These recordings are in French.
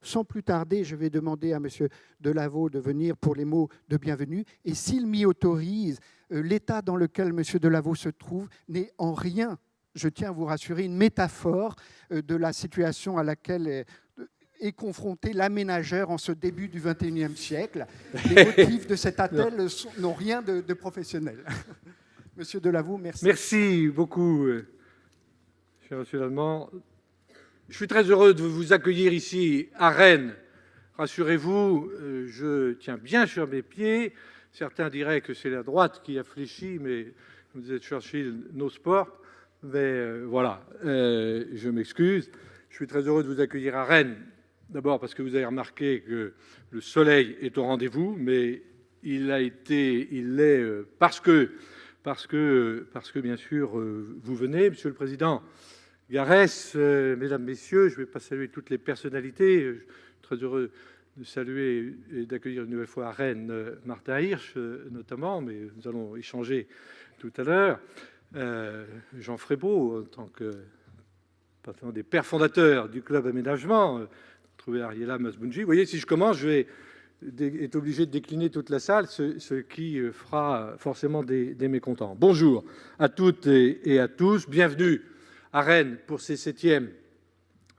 sans plus tarder, je vais demander à M. Delaveau de venir pour les mots de bienvenue. Et s'il m'y autorise, l'état dans lequel M. Delaveau se trouve n'est en rien, je tiens à vous rassurer, une métaphore de la situation à laquelle est confronté l'aménageur en ce début du XXIe siècle. Les motifs de cet appel n'ont rien de professionnel. Monsieur Delaveau, merci. Merci beaucoup, cher monsieur Lallemand. Je suis très heureux de vous accueillir ici à Rennes. Rassurez-vous, je tiens bien sur mes pieds. Certains diraient que c'est la droite qui a fléchi, mais comme disait Churchill, no sport. Mais voilà, je m'excuse. Je suis très heureux de vous accueillir à Rennes. D'abord parce que vous avez remarqué que le soleil est au rendez-vous, mais il l'est parce que bien sûr vous venez, Monsieur le Président Garès, Mesdames, Messieurs, je ne vais pas saluer toutes les personnalités. Je suis très heureux de saluer et d'accueillir une nouvelle fois à Rennes Martin Hirsch notamment, mais nous allons échanger tout à l'heure. Jean Frébeau, en tant que patron des pères fondateurs du club aménagement, trouver Ariela Masbounji. Vous voyez, si je commence, je vais être obligé de décliner toute la salle, ce qui fera forcément des mécontents. Bonjour à toutes et à tous. Bienvenue à Rennes pour ces 7e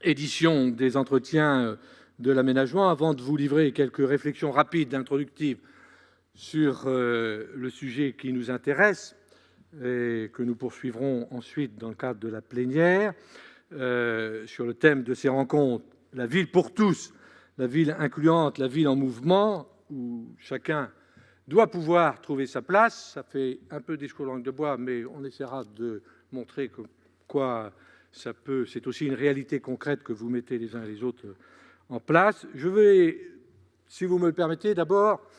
éditions des entretiens de l'aménagement. Avant de vous livrer quelques réflexions rapides, introductives sur le sujet qui nous intéresse et que nous poursuivrons ensuite dans le cadre de la plénière, sur le thème de ces rencontres, la ville pour tous, la ville incluante, la ville en mouvement, où chacun doit pouvoir trouver sa place. Ça fait un peu discours langue de bois, mais on essaiera de montrer quoi ça peut. C'est aussi une réalité concrète que vous mettez les uns et les autres en place. Je vais, si vous me le permettez, d'abord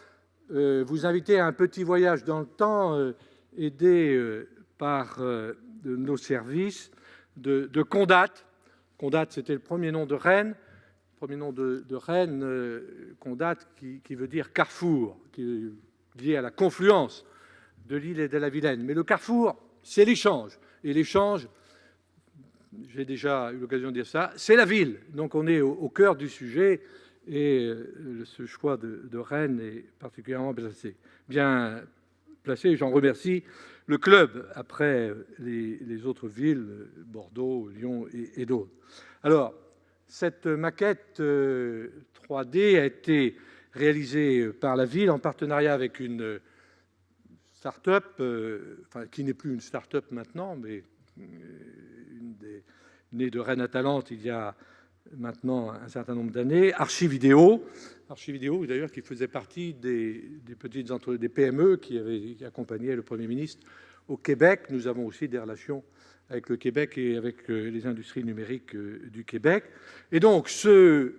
vous inviter à un petit voyage dans le temps, aidé par nos services de Condat. Condat, c'était le premier nom de Rennes. Premier nom de Rennes, Condat, qui veut dire carrefour, qui est lié à la confluence de l'île et de la Vilaine. Mais le carrefour, c'est l'échange. Et l'échange, j'ai déjà eu l'occasion de dire ça, c'est la ville. Donc on est au cœur du sujet et ce choix de Rennes est particulièrement bien placé. J'en remercie le club après les autres villes, Bordeaux, Lyon et d'autres. Alors, cette maquette 3D a été réalisée par la ville en partenariat avec une start-up, qui n'est plus une start-up maintenant, mais née de Rennes Atalante il y a maintenant un certain nombre d'années, Archividéo, d'ailleurs, qui faisait partie des PME qui accompagnaient le Premier ministre au Québec. Nous avons aussi des relations avec le Québec et avec les industries numériques du Québec. Et donc, cet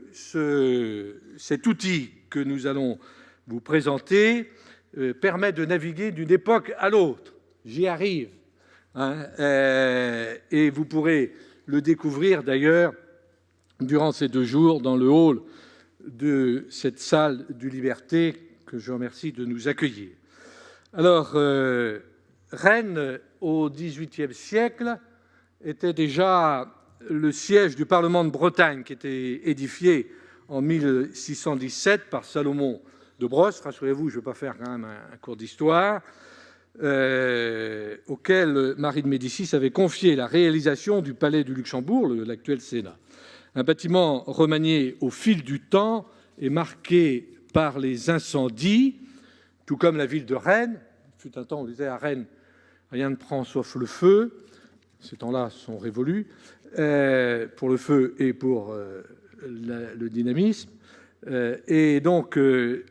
outil que nous allons vous présenter permet de naviguer d'une époque à l'autre. J'y arrive. Et vous pourrez le découvrir, d'ailleurs, durant ces 2 jours, dans le hall de cette salle du Liberté, que je remercie de nous accueillir. Alors, Rennes, au XVIIIe siècle, était déjà le siège du Parlement de Bretagne, qui était édifié en 1617 par Salomon de Brosse. Rassurez-vous, je ne vais pas faire quand même un cours d'histoire, auquel Marie de Médicis avait confié la réalisation du Palais du Luxembourg, l'actuel Sénat. Un bâtiment remanié au fil du temps et marqué par les incendies, tout comme la ville de Rennes. Il fut un temps, on disait à Rennes, rien ne prend sauf le feu. Ces temps-là sont révolus pour le feu et pour le dynamisme. Et donc,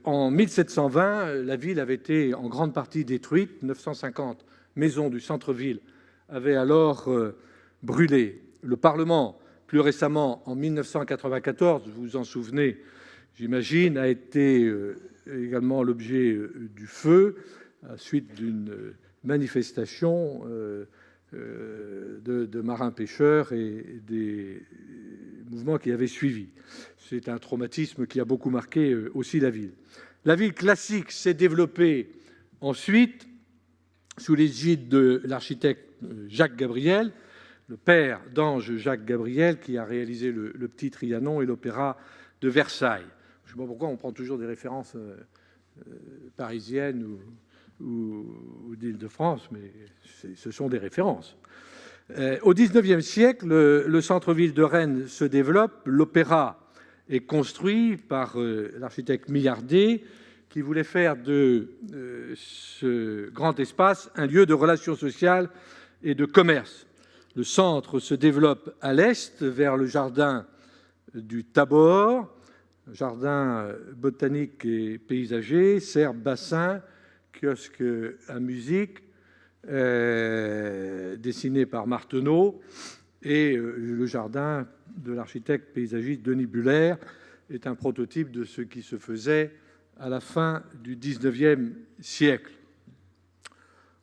en 1720, la ville avait été en grande partie détruite. 950 maisons du centre-ville avaient alors brûlé. Le Parlement, plus récemment, en 1994, vous vous en souvenez, j'imagine, a été également l'objet du feu, à la suite d'une manifestation de marins-pêcheurs et des mouvements qui avaient suivi. C'est un traumatisme qui a beaucoup marqué aussi la ville. La ville classique s'est développée ensuite sous l'égide de l'architecte Jacques Gabriel, le père d'Ange Jacques Gabriel, qui a réalisé le Petit Trianon et l'Opéra de Versailles. Je ne sais pas pourquoi on prend toujours des références parisiennes ou d'Île-de-France, mais ce sont des références. Au XIXe siècle, le centre-ville de Rennes se développe. L'opéra est construit par l'architecte Millardet, qui voulait faire de ce grand espace un lieu de relations sociales et de commerce. Le centre se développe à l'est, vers le jardin du Tabor, jardin botanique et paysager, serre, bassin, kiosque à musique, dessiné par Marteneau, et le jardin de l'architecte paysagiste Denis Buller est un prototype de ce qui se faisait à la fin du XIXe siècle.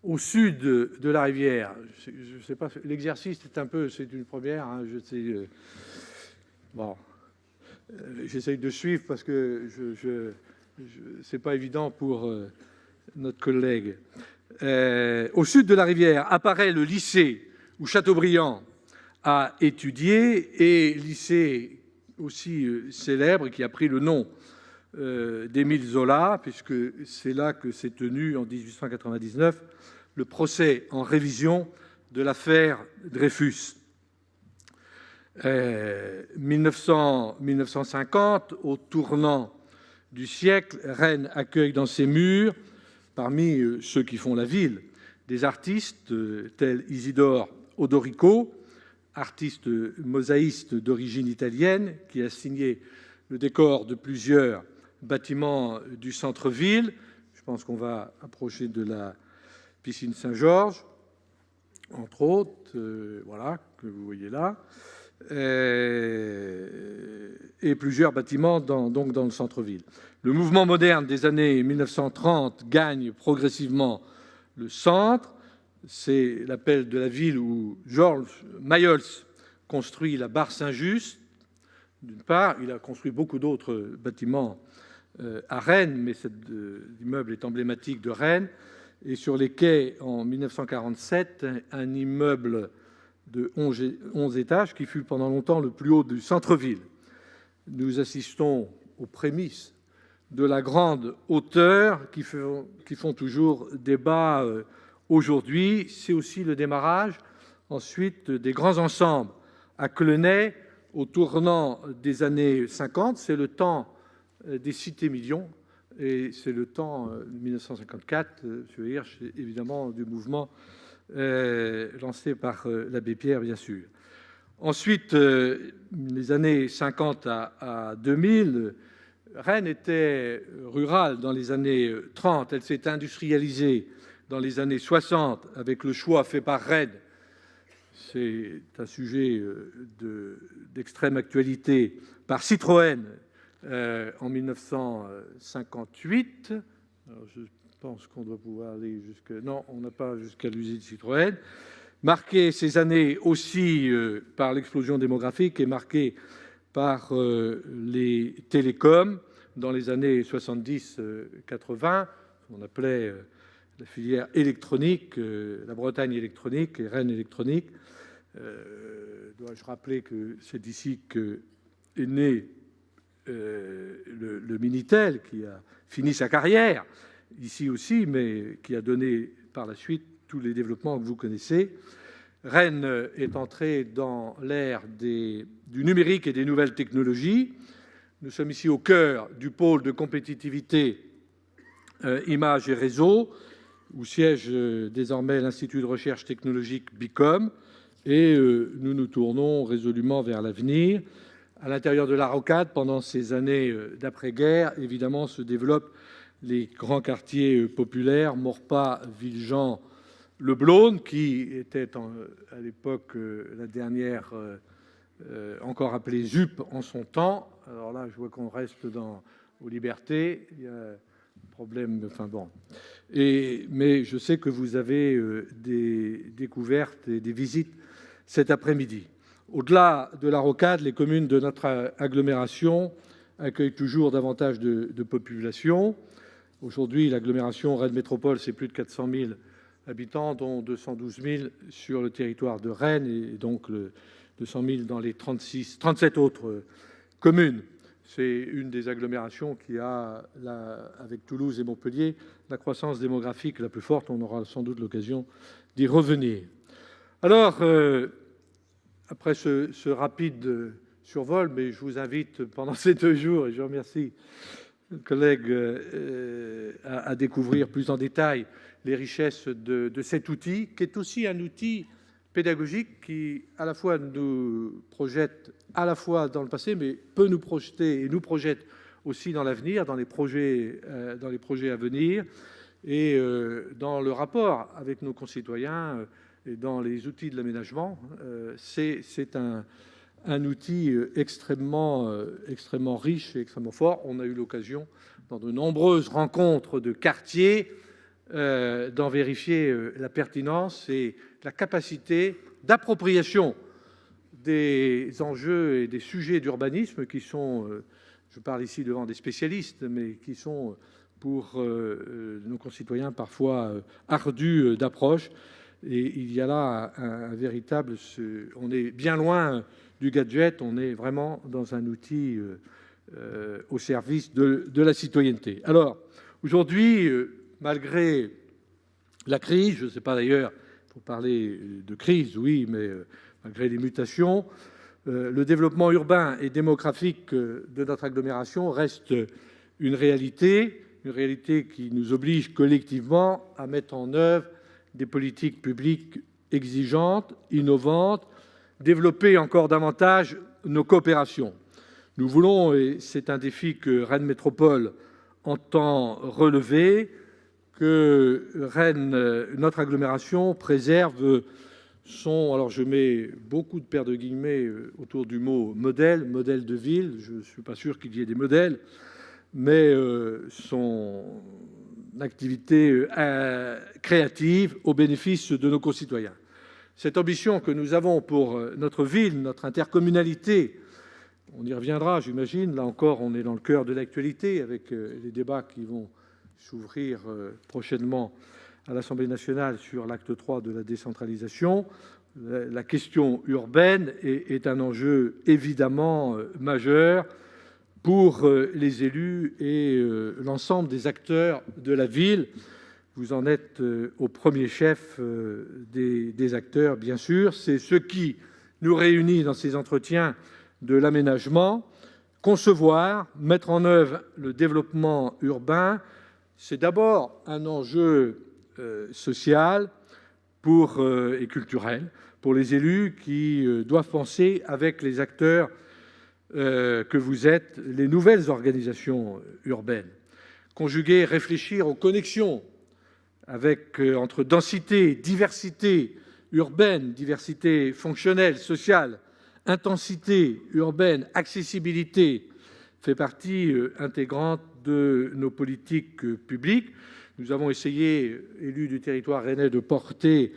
Au sud de la rivière, je ne sais pas, l'exercice est un peu, c'est une première, hein, je sais, bon, j'essaye de suivre parce que c'est pas évident pour notre collègue. Au sud de la rivière apparaît le lycée où Chateaubriand a étudié, et lycée aussi célèbre qui a pris le nom d'Émile Zola, puisque c'est là que s'est tenu en 1899 le procès en révision de l'affaire Dreyfus. 1950, au tournant du siècle, Rennes accueille dans ses murs, parmi ceux qui font la ville, des artistes tels Isidore Odorico, artiste mosaïste d'origine italienne, qui a signé le décor de plusieurs bâtiments du centre-ville. Je pense qu'on va approcher de la piscine Saint-Georges, entre autres, voilà, que vous voyez là, et plusieurs bâtiments donc dans le centre-ville. Le mouvement moderne des années 1930 gagne progressivement le centre. C'est l'appel de la ville où Georges Mayol construit la Barre Saint-Just. D'une part, il a construit beaucoup d'autres bâtiments à Rennes, mais cet immeuble est emblématique de Rennes. Et sur les quais, en 1947, un immeuble de 11 étages qui fut pendant longtemps le plus haut du centre-ville. Nous assistons aux prémices de la grande hauteur qui font toujours débat aujourd'hui. C'est aussi le démarrage ensuite des grands ensembles. À Clenay, au tournant des années 50, c'est le temps des cités-millions, et c'est le temps 1954, M. Hirsch, évidemment, du mouvement lancé par l'abbé Pierre, bien sûr. Ensuite, les années 50 à 2000, Rennes était rurale dans les années 30. Elle s'est industrialisée dans les années 60 avec le choix fait par Rennes. C'est un sujet d'extrême actualité, par Citroën en 1958. Alors, je pense qu'on doit pouvoir aller jusqu'à... Non, on n'a pas jusqu'à l'usine Citroën. Marqué ces années aussi par l'explosion démographique et marqué par les télécoms dans les années 70-80, on appelait la filière électronique, la Bretagne électronique et Rennes électronique. Dois-je rappeler que c'est d'ici qu'est né le Minitel, qui a fini sa carrière ici aussi, mais qui a donné par la suite tous les développements que vous connaissez. Rennes est entrée dans l'ère du numérique et des nouvelles technologies. Nous sommes ici au cœur du pôle de compétitivité images et réseaux, où siège désormais l'Institut de recherche technologique BICOM, et nous nous tournons résolument vers l'avenir. À l'intérieur de la rocade, pendant ces années d'après-guerre, évidemment, se développent les grands quartiers populaires, Maurepas, Villejean, Le Blône, qui était à l'époque la dernière, encore appelée ZUP en son temps. Alors là, je vois qu'on reste aux libertés. Il y a un problème, enfin bon. Mais je sais que vous avez des découvertes et des visites cet après-midi. Au-delà de la rocade, les communes de notre agglomération accueillent toujours davantage de population. Aujourd'hui, l'agglomération Rennes Métropole, c'est plus de 400 000 habitants, dont 212 000 sur le territoire de Rennes, et donc 200 000 dans les 37 autres communes. C'est une des agglomérations qui a, avec Toulouse et Montpellier, la croissance démographique la plus forte. On aura sans doute l'occasion d'y revenir. Alors, après ce rapide survol, mais je vous invite pendant ces 2 jours, et je remercie le collègue, à découvrir plus en détail les richesses de cet outil, qui est aussi un outil pédagogique qui, à la fois, nous projette à la fois dans le passé, mais peut nous projeter et nous projette aussi dans l'avenir, dans les projets à venir, et dans le rapport avec nos concitoyens et dans les outils de l'aménagement. C'est un outil extrêmement riche et extrêmement fort. On a eu l'occasion, dans de nombreuses rencontres de quartiers, d'en vérifier la pertinence et la capacité d'appropriation des enjeux et des sujets d'urbanisme qui sont, je parle ici devant des spécialistes, mais qui sont pour nos concitoyens parfois ardus d'approche. Et il y a là un véritable... On est bien loin du gadget, on est vraiment dans un outil au service de la citoyenneté. Alors, aujourd'hui, malgré la crise, je ne sais pas d'ailleurs, il faut parler de crise, oui, mais malgré les mutations, le développement urbain et démographique de notre agglomération reste une réalité qui nous oblige collectivement à mettre en œuvre des politiques publiques exigeantes, innovantes, développer encore davantage nos coopérations. Nous voulons, et c'est un défi que Rennes Métropole entend relever, que Rennes, notre agglomération, préserve son, alors je mets beaucoup de paires de guillemets autour du mot modèle de ville, je ne suis pas sûr qu'il y ait des modèles, mais son activité créative au bénéfice de nos concitoyens. Cette ambition que nous avons pour notre ville, notre intercommunalité, on y reviendra, j'imagine. Là encore, on est dans le cœur de l'actualité avec les débats qui vont s'ouvrir prochainement à l'Assemblée nationale sur l'acte 3 de la décentralisation. La question urbaine est un enjeu évidemment majeur pour les élus et l'ensemble des acteurs de la ville. Vous en êtes au premier chef des acteurs, bien sûr. C'est ce qui nous réunit dans ces entretiens de l'aménagement. Concevoir, mettre en œuvre le développement urbain, c'est d'abord un enjeu social et culturel pour les élus qui doivent penser avec les acteurs que vous êtes, les nouvelles organisations urbaines. Conjuguer, réfléchir aux connexions entre densité, diversité urbaine, diversité fonctionnelle, sociale, intensité urbaine, accessibilité, fait partie intégrante de nos politiques publiques. Nous avons essayé, élus du territoire rennais, de porter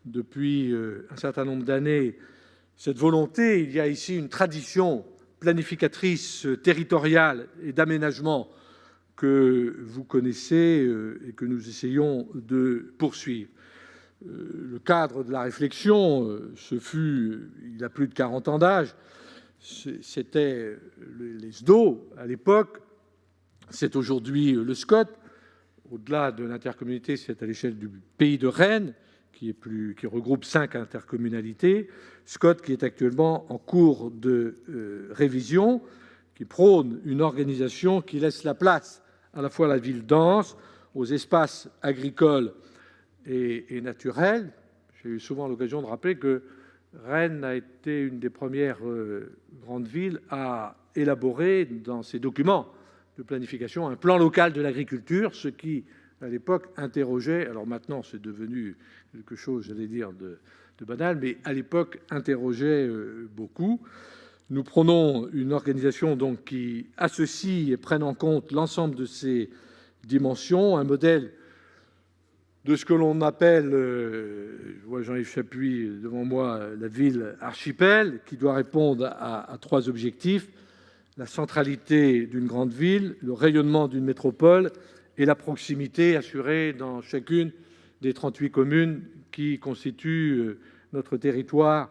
depuis un certain nombre d'années cette volonté. Il y a ici une tradition planificatrice territoriale et d'aménagement que vous connaissez et que nous essayons de poursuivre. Le cadre de la réflexion, il a plus de 40 ans d'âge, c'était les SDO à l'époque, c'est aujourd'hui le SCOT. Au-delà de l'intercommunalité, c'est à l'échelle du pays de Rennes, qui regroupe 5 intercommunalités. SCOT qui est actuellement en cours de révision, qui prône une organisation qui laisse la place à la fois à la ville dense, aux espaces agricoles et naturels. J'ai eu souvent l'occasion de rappeler que Rennes a été une des premières grandes villes à élaborer dans ses documents de planification un plan local de l'agriculture, ce qui, à l'époque, interrogeait, alors maintenant c'est devenu quelque chose, j'allais dire, de banal, mais à l'époque interrogeait beaucoup. Nous prenons une organisation donc qui associe et prenne en compte l'ensemble de ces dimensions, un modèle de ce que l'on appelle, je vois Jean-Yves Chapuis devant moi, la ville archipel, qui doit répondre à 3 objectifs: la centralité d'une grande ville, le rayonnement d'une métropole et la proximité assurée dans chacune des 38 communes qui constituent notre territoire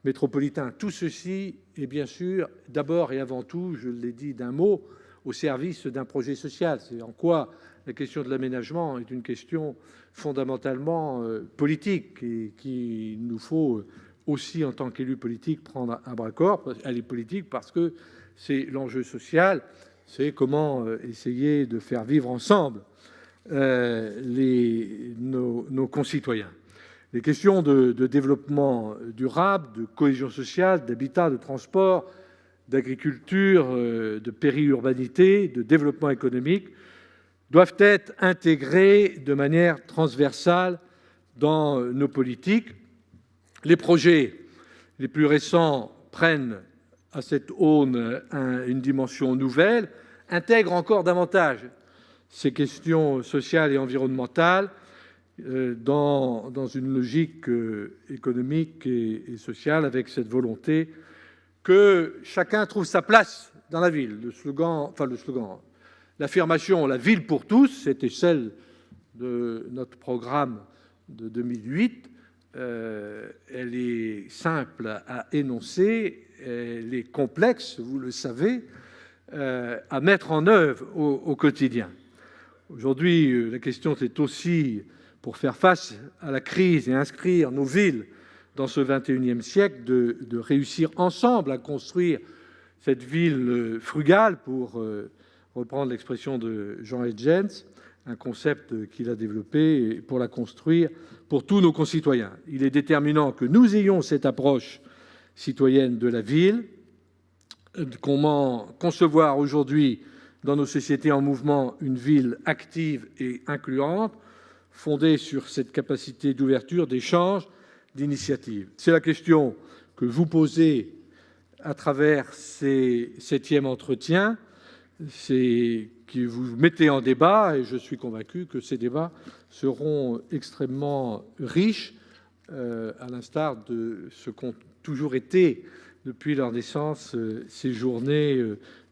métropolitain. Tout ceci est bien sûr, d'abord et avant tout, je l'ai dit d'un mot, au service d'un projet social. C'est en quoi la question de l'aménagement est une question fondamentalement politique et qu'il nous faut aussi, en tant qu'élus politiques, prendre à bras-le-corps. Elle est politique parce que c'est l'enjeu social, c'est comment essayer de faire vivre ensemble nos concitoyens. Les questions de développement durable, de cohésion sociale, d'habitat, de transport, d'agriculture, de périurbanité, de développement économique doivent être intégrées de manière transversale dans nos politiques. Les projets les plus récents prennent à cette aune une dimension nouvelle, intègrent encore davantage ces questions sociales et environnementales dans une logique économique et sociale, avec cette volonté que chacun trouve sa place dans la ville. L'affirmation « la ville pour tous », c'était celle de notre programme de 2008. Elle est simple à énoncer, elle est complexe, vous le savez, à mettre en œuvre au quotidien. Aujourd'hui, la question, c'est aussi, pour faire face à la crise et inscrire nos villes dans ce XXIe siècle, de réussir ensemble à construire cette ville frugale, pour reprendre l'expression de Jean Hedgens, un concept qu'il a développé pour la construire pour tous nos concitoyens. Il est déterminant que nous ayons cette approche citoyenne de la ville. Comment concevoir aujourd'hui, dans nos sociétés en mouvement, une ville active et incluante, fondée sur cette capacité d'ouverture, d'échange, d'initiative? C'est la question que vous posez à travers ces 7e entretiens, que vous mettez en débat, et je suis convaincu que ces débats seront extrêmement riches, à l'instar de ce qu'ont toujours été, depuis leur naissance, ces journées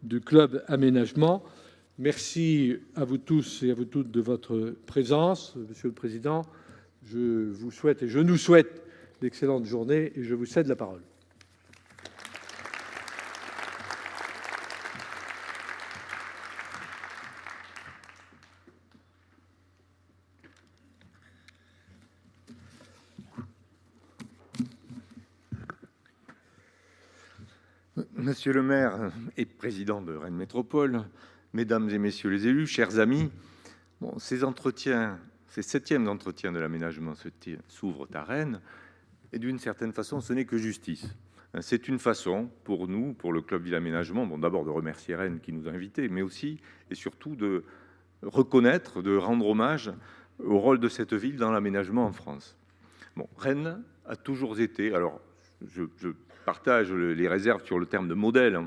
du Club Aménagement. Merci à vous tous et à vous toutes de votre présence. Monsieur le Président, je vous souhaite et je nous souhaite d'excellentes journées, et je vous cède la parole. Monsieur le maire et président de Rennes Métropole, mesdames et messieurs les élus, chers amis, ces entretiens, ces 7e entretiens de l'aménagement s'ouvrent à Rennes, et d'une certaine façon, ce n'est que justice. C'est une façon pour nous, pour le Club Ville Aménagement, d'abord de remercier Rennes qui nous a invités, mais aussi et surtout de reconnaître, de rendre hommage au rôle de cette ville dans l'aménagement en France. Rennes a toujours été, alors je partage les réserves sur le terme de modèle.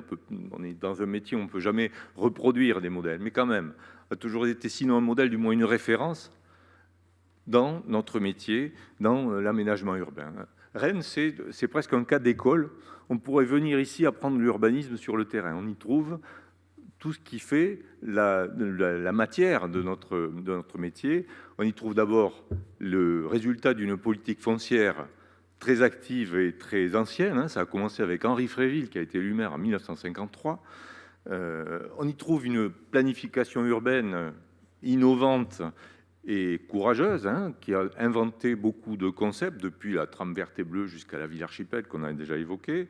On est dans un métier où on ne peut jamais reproduire des modèles, mais quand même, a toujours été, sinon un modèle, du moins une référence dans notre métier, dans l'aménagement urbain. Rennes, c'est presque un cas d'école. On pourrait venir ici apprendre l'urbanisme sur le terrain. On y trouve tout ce qui fait la matière de notre métier. On y trouve d'abord le résultat d'une politique foncière très active et très ancienne. Ça a commencé avec Henri Fréville, qui a été élu maire en 1953. On y trouve une planification urbaine innovante et courageuse, qui a inventé beaucoup de concepts, depuis la trame verte et bleue jusqu'à la ville archipel qu'on a déjà évoquée.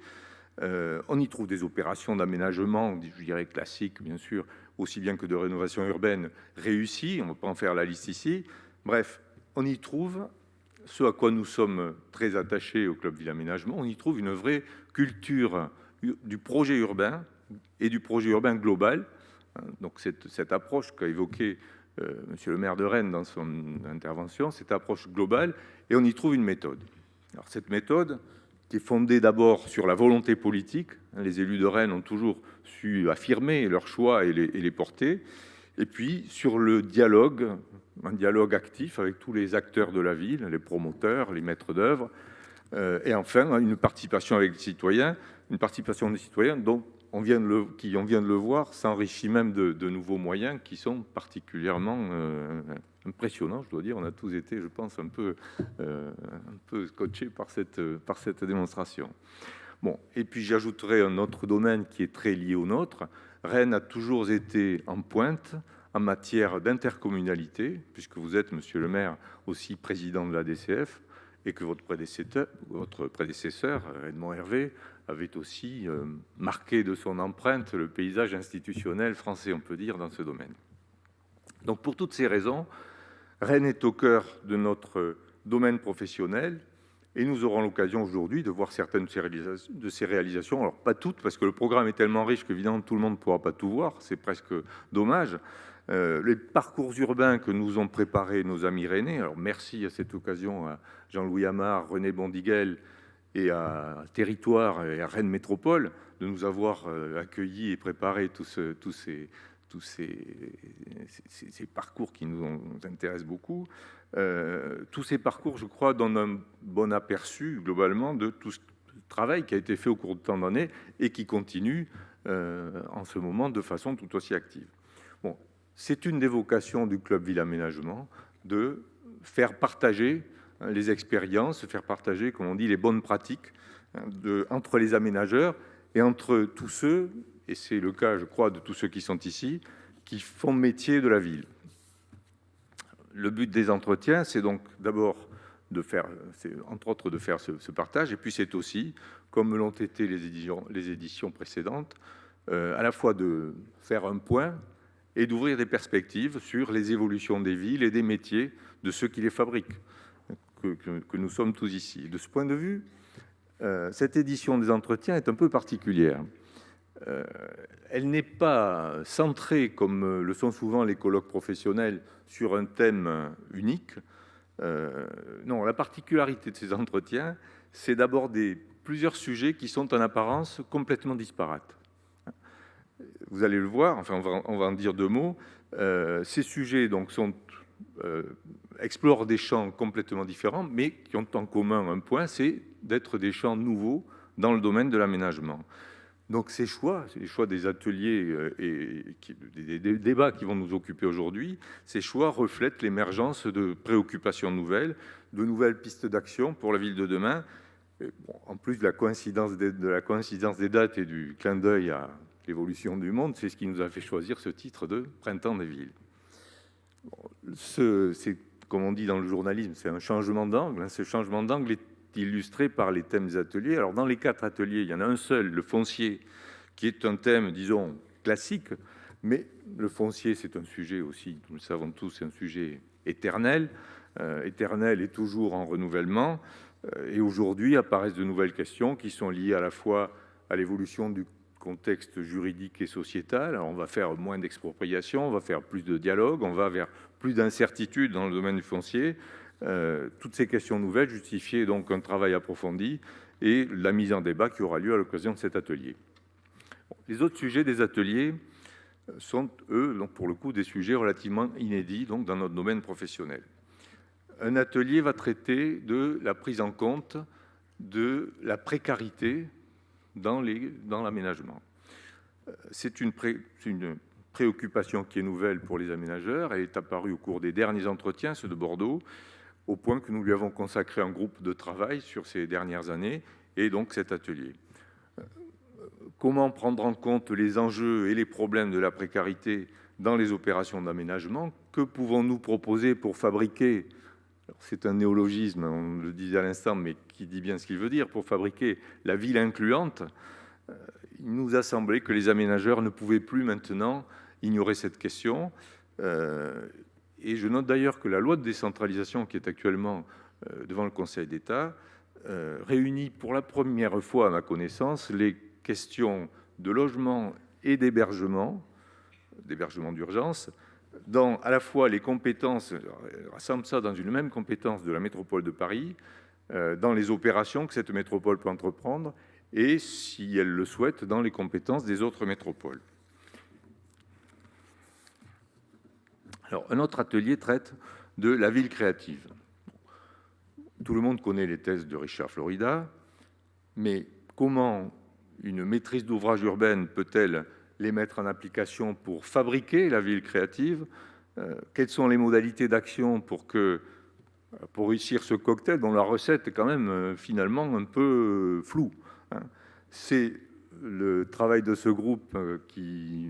On y trouve des opérations d'aménagement, je dirais classiques, bien sûr, aussi bien que de rénovation urbaine réussies. On ne va pas en faire la liste ici. Bref, on y trouve ce à quoi nous sommes très attachés au Club Ville Aménagement. On y trouve une vraie culture du projet urbain et du projet urbain global. Donc cette approche qu'a évoquée monsieur le maire de Rennes dans son intervention, cette approche globale, et on y trouve une méthode. Alors cette méthode, qui est fondée d'abord sur la volonté politique, les élus de Rennes ont toujours su affirmer leurs choix et les porter, et puis sur le dialogue, un dialogue actif avec tous les acteurs de la ville, les promoteurs, les maîtres d'œuvre, et enfin une participation avec les citoyens, une participation des citoyens dont on vient de le voir, s'enrichit même de nouveaux moyens qui sont particulièrement impressionnants, je dois dire. On a tous été, je pense, un peu scotchés par cette démonstration. Bon, et puis j'ajouterai un autre domaine qui est très lié au nôtre. Rennes a toujours été en pointe en matière d'intercommunalité, puisque vous êtes, monsieur le maire, aussi président de la DCF, et que votre prédécesseur Edmond Hervé, avait aussi marqué de son empreinte le paysage institutionnel français, on peut dire, dans ce domaine. Donc pour toutes ces raisons, Rennes est au cœur de notre domaine professionnel, et nous aurons l'occasion aujourd'hui de voir certaines de ces réalisations. Alors pas toutes, parce que le programme est tellement riche qu'évidemment tout le monde ne pourra pas tout voir, c'est presque dommage. Les parcours urbains que nous ont préparés nos amis rennais, alors merci à cette occasion à Jean-Louis Amar, René Bondiguel et à Territoire et à Rennes Métropole de nous avoir accueillis et préparé tous ces parcours qui nous intéressent beaucoup. Tous ces parcours, je crois, donnent un bon aperçu globalement de tout ce travail qui a été fait au cours de tant d'années et qui continue en ce moment de façon tout aussi active. Bon, c'est une des vocations du Club Ville Aménagement de faire partager les expériences, faire partager, comme on dit, les bonnes pratiques entre les aménageurs et entre tous ceux, et c'est le cas, je crois, de tous ceux qui sont ici, qui font métier de la ville. Le but des entretiens, c'est donc d'abord de faire, entre autres, de faire ce partage, et puis c'est aussi, comme l'ont été les éditions précédentes, à la fois de faire un point et d'ouvrir des perspectives sur les évolutions des villes et des métiers de ceux qui les fabriquent, que nous sommes tous ici. De ce point de vue, cette édition des entretiens est un peu particulière. Elle n'est pas centrée, comme le sont souvent les colloques professionnels, sur un thème unique. Non, la particularité de ces entretiens, c'est d'aborder plusieurs sujets qui sont en apparence complètement disparates. Vous allez le voir, enfin on va en dire deux mots. Ces sujets donc explorent des champs complètement différents, mais qui ont en commun un point, c'est d'être des champs nouveaux dans le domaine de l'aménagement. Donc ces choix des ateliers et des débats qui vont nous occuper aujourd'hui, ces choix reflètent l'émergence de préoccupations nouvelles, de nouvelles pistes d'action pour la ville de demain. Et bon, en plus de la coïncidence des dates et du clin d'œil à l'évolution du monde, c'est ce qui nous a fait choisir ce titre de Printemps des villes. C'est, comme on dit dans le journalisme, c'est un changement d'angle. Ce changement d'angle est illustré par les thèmes des ateliers. Alors dans les 4 ateliers, il y en a un seul, le foncier, qui est un thème, disons, classique, mais le foncier, c'est un sujet aussi, nous le savons tous, c'est un sujet éternel et toujours en renouvellement. Et aujourd'hui apparaissent de nouvelles questions qui sont liées à la fois à l'évolution du contexte juridique et sociétal. Alors on va faire moins d'expropriation, on va faire plus de dialogue, on va vers plus d'incertitude dans le domaine du foncier. Toutes ces questions nouvelles justifiaient donc un travail approfondi et la mise en débat qui aura lieu à l'occasion de cet atelier. Les autres sujets des ateliers sont, eux, donc pour le coup, des sujets relativement inédits donc, dans notre domaine professionnel. Un atelier va traiter de la prise en compte de la précarité dans l'aménagement. C'est une préoccupation qui est nouvelle pour les aménageurs. Elle est apparue au cours des derniers entretiens, ceux de Bordeaux, au point que nous lui avons consacré un groupe de travail sur ces dernières années, et donc cet atelier. Comment prendre en compte les enjeux et les problèmes de la précarité dans les opérations d'aménagement? Que pouvons-nous proposer pour fabriquer, c'est un néologisme, on le disait à l'instant, mais qui dit bien ce qu'il veut dire, pour fabriquer la ville incluante? Il nous a semblé que les aménageurs ne pouvaient plus maintenant ignorer cette question. Et je note d'ailleurs que la loi de décentralisation qui est actuellement devant le Conseil d'État réunit pour la première fois, à ma connaissance, les questions de logement et d'hébergement d'urgence, dans à la fois les compétences, rassemble ça dans une même compétence de la métropole de Paris, dans les opérations que cette métropole peut entreprendre, et, si elle le souhaite, dans les compétences des autres métropoles. Alors, un autre atelier traite de la ville créative. Tout le monde connaît les thèses de Richard Florida, mais comment une maîtrise d'ouvrage urbaine peut-elle les mettre en application pour fabriquer la ville créative? Quelles sont les modalités d'action pour réussir ce cocktail dont la recette est quand même finalement un peu floue, hein? C'est le travail de ce groupe qui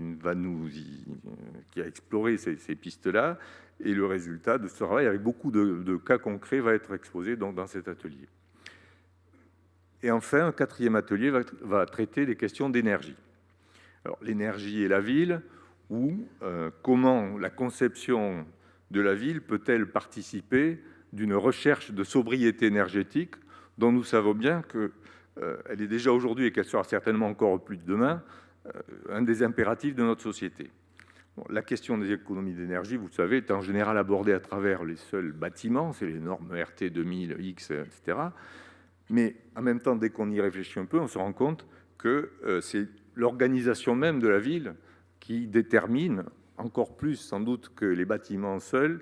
a exploré ces pistes-là, et le résultat de ce travail, avec beaucoup de cas concrets, va être exposé donc dans cet atelier. Et enfin, un quatrième atelier va traiter des questions d'énergie. Alors, l'énergie et la ville, ou comment la conception de la ville peut-elle participer d'une recherche de sobriété énergétique dont nous savons bien qu'elle est déjà aujourd'hui et qu'elle sera certainement encore plus demain, un des impératifs de notre société. Bon, la question des économies d'énergie, vous le savez, est en général abordée à travers les seuls bâtiments, c'est les normes RT 2000, X, etc. Mais en même temps, dès qu'on y réfléchit un peu, on se rend compte que c'est l'organisation même de la ville qui détermine, encore plus sans doute que les bâtiments seuls,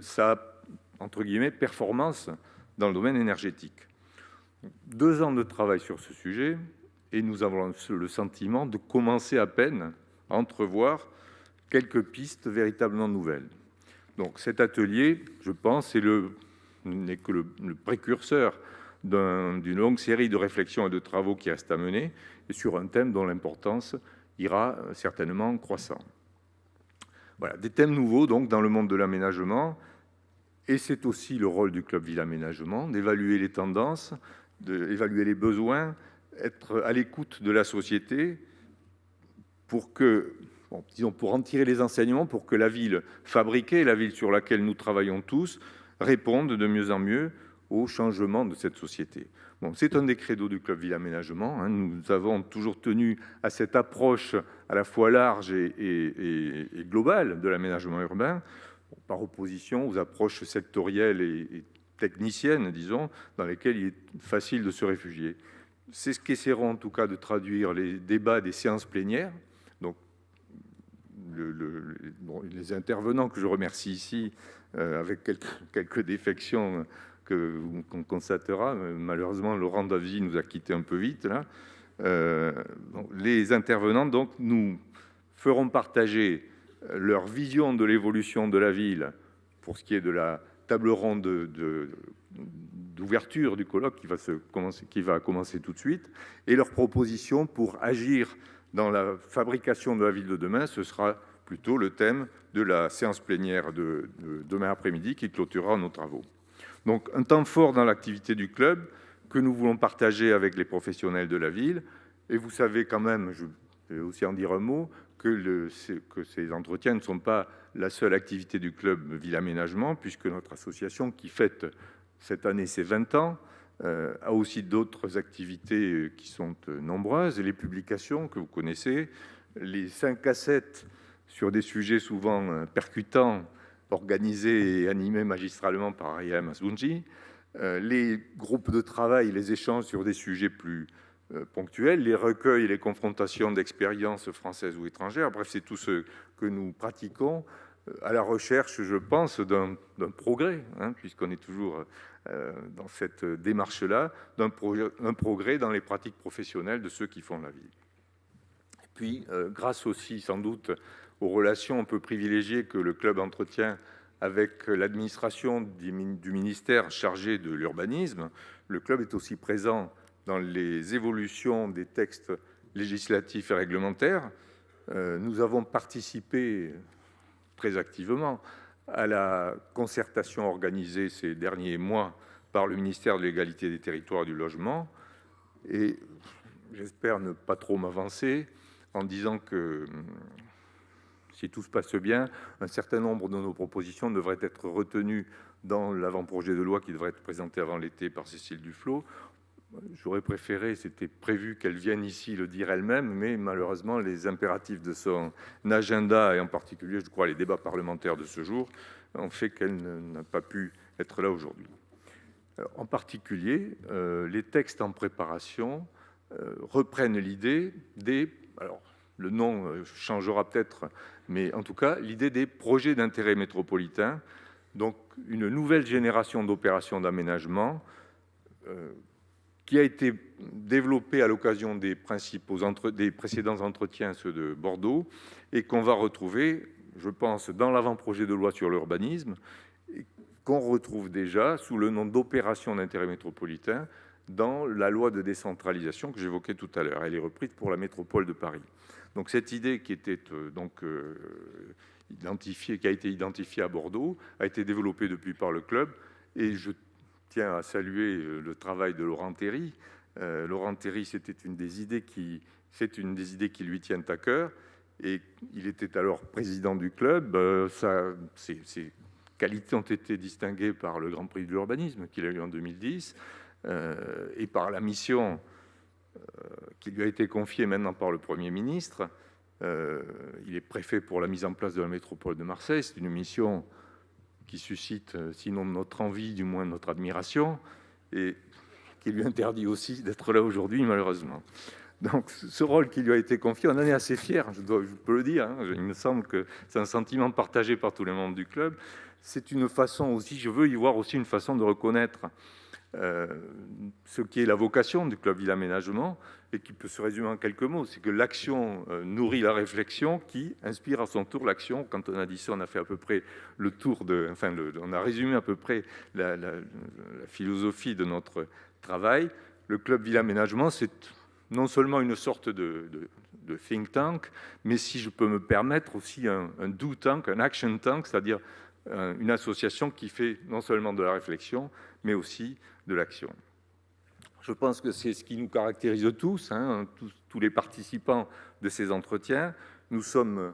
sa, entre guillemets, performance dans le domaine énergétique. 2 ans de travail sur ce sujet, et nous avons le sentiment de commencer à peine à entrevoir quelques pistes véritablement nouvelles. Donc cet atelier, je pense, n'est que le précurseur d'une longue série de réflexions et de travaux qui restent à mener, et sur un thème dont l'importance ira certainement croissant. Voilà, des thèmes nouveaux donc dans le monde de l'aménagement, et c'est aussi le rôle du Club Ville Aménagement d'évaluer les tendances, d'évaluer les besoins, être à l'écoute de la société pour que, disons, pour en tirer les enseignements, pour que la ville fabriquée, la ville sur laquelle nous travaillons tous, réponde de mieux en mieux au changement de cette société. Bon, c'est un des credos du Club Ville Aménagement. Nous avons toujours tenu à cette approche à la fois large et globale de l'aménagement urbain, par opposition aux approches sectorielles et techniciennes, disons, dans lesquelles il est facile de se réfugier. C'est ce qu'essaieront en tout cas de traduire les débats des séances plénières. Donc, les intervenants que je remercie ici, avec quelques défections qu'on constatera. Malheureusement, Laurent Davy nous a quittés un peu vite, là. Les intervenants, donc, nous feront partager leur vision de l'évolution de la ville pour ce qui est de la table ronde d'ouverture du colloque qui va commencer tout de suite, et leurs propositions pour agir dans la fabrication de la ville de demain. Ce sera plutôt le thème de la séance plénière de demain après-midi qui clôturera nos travaux. Donc un temps fort dans l'activité du club que nous voulons partager avec les professionnels de la ville. Et vous savez quand même, je vais aussi en dire un mot, que ces entretiens ne sont pas la seule activité du club Ville Aménagement, puisque notre association, qui fête cette année ses 20 ans, a aussi d'autres activités qui sont nombreuses, et les publications que vous connaissez, les 5 cassettes sur des sujets souvent percutants, organisés et animés magistralement par Ariel Masounji, les groupes de travail, les échanges sur des sujets plus ponctuels, les recueils et les confrontations d'expériences françaises ou étrangères. Bref, c'est tout ce que nous pratiquons à la recherche, je pense, d'un progrès, puisqu'on est toujours dans cette démarche-là, d'un progrès dans les pratiques professionnelles de ceux qui font la ville. Et puis, grâce aussi, sans doute, aux relations un peu privilégiées que le club entretient avec l'administration du ministère chargé de l'urbanisme, le club est aussi présent dans les évolutions des textes législatifs et réglementaires. Nous avons participé très activement à la concertation organisée ces derniers mois par le ministère de l'Égalité des Territoires et du Logement, et j'espère ne pas trop m'avancer en disant que si tout se passe bien, un certain nombre de nos propositions devraient être retenues dans l'avant-projet de loi qui devrait être présenté avant l'été par Cécile Duflot. J'aurais préféré, c'était prévu qu'elle vienne ici le dire elle-même, mais malheureusement, les impératifs de son agenda, et en particulier, je crois, les débats parlementaires de ce jour, ont fait qu'elle n'a pas pu être là aujourd'hui. En particulier, les textes en préparation reprennent l'idée des... Alors, le nom changera peut-être, mais en tout cas, l'idée des projets d'intérêt métropolitain, donc une nouvelle génération d'opérations d'aménagement qui a été développée à l'occasion des précédents entretiens, ceux de Bordeaux, et qu'on va retrouver, je pense, dans l'avant-projet de loi sur l'urbanisme, qu'on retrouve déjà sous le nom d'opérations d'intérêt métropolitain dans la loi de décentralisation que j'évoquais tout à l'heure. Elle est reprise pour la métropole de Paris. Donc cette idée qui était qui a été identifiée à Bordeaux, a été développée depuis par le club, et je tiens à saluer le travail de Laurent Théry. Laurent Théry, c'est une des idées qui lui tiennent à cœur, et il était alors président du club. Ses qualités ont été distinguées par le Grand Prix de l'urbanisme qu'il a eu en 2010, et par la mission qui lui a été confiée maintenant par le Premier ministre. Il est préfet pour la mise en place de la métropole de Marseille. C'est une mission qui suscite, sinon notre envie, du moins notre admiration, et qui lui interdit aussi d'être là aujourd'hui, malheureusement. Donc, ce rôle qui lui a été confié, on en est assez fiers, je peux le dire. Il me semble que c'est un sentiment partagé par tous les membres du club. C'est une façon aussi, je veux y voir aussi une façon de reconnaître ce qui est la vocation du club Ville Aménagement, et qui peut se résumer en quelques mots. C'est que l'action nourrit la réflexion, qui inspire à son tour l'action. Quand on a dit ça, on a fait à peu près le tour on a résumé à peu près la philosophie de notre travail. Le club Ville Aménagement, c'est non seulement une sorte de think tank, mais, si je peux me permettre, aussi un do tank, un action tank, c'est-à-dire une association qui fait non seulement de la réflexion, mais aussi de l'action. Je pense que c'est ce qui nous caractérise tous, tous les participants de ces entretiens. Nous sommes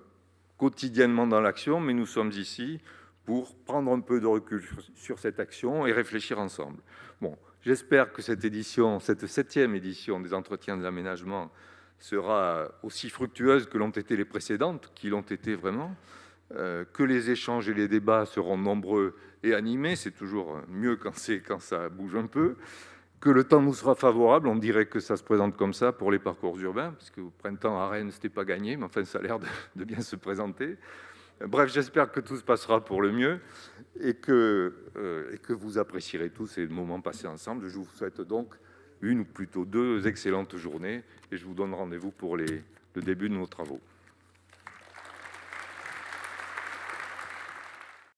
quotidiennement dans l'action, mais nous sommes ici pour prendre un peu de recul sur cette action et réfléchir ensemble. Bon, j'espère que cette 7e édition des entretiens de l'aménagement sera aussi fructueuse que l'ont été les précédentes, qui l'ont été vraiment, que les échanges et les débats seront nombreux et animés. C'est toujours mieux quand ça bouge un peu. Que le temps nous sera favorable. On dirait que ça se présente comme ça pour les parcours urbains, parce qu'au printemps à Rennes, c'était pas gagné, mais enfin, ça a l'air de bien se présenter. Bref, j'espère que tout se passera pour le mieux, et que vous apprécierez tous ces moments passés ensemble. Je vous souhaite donc une, ou plutôt 2 excellentes journées, et je vous donne rendez-vous pour le début de nos travaux.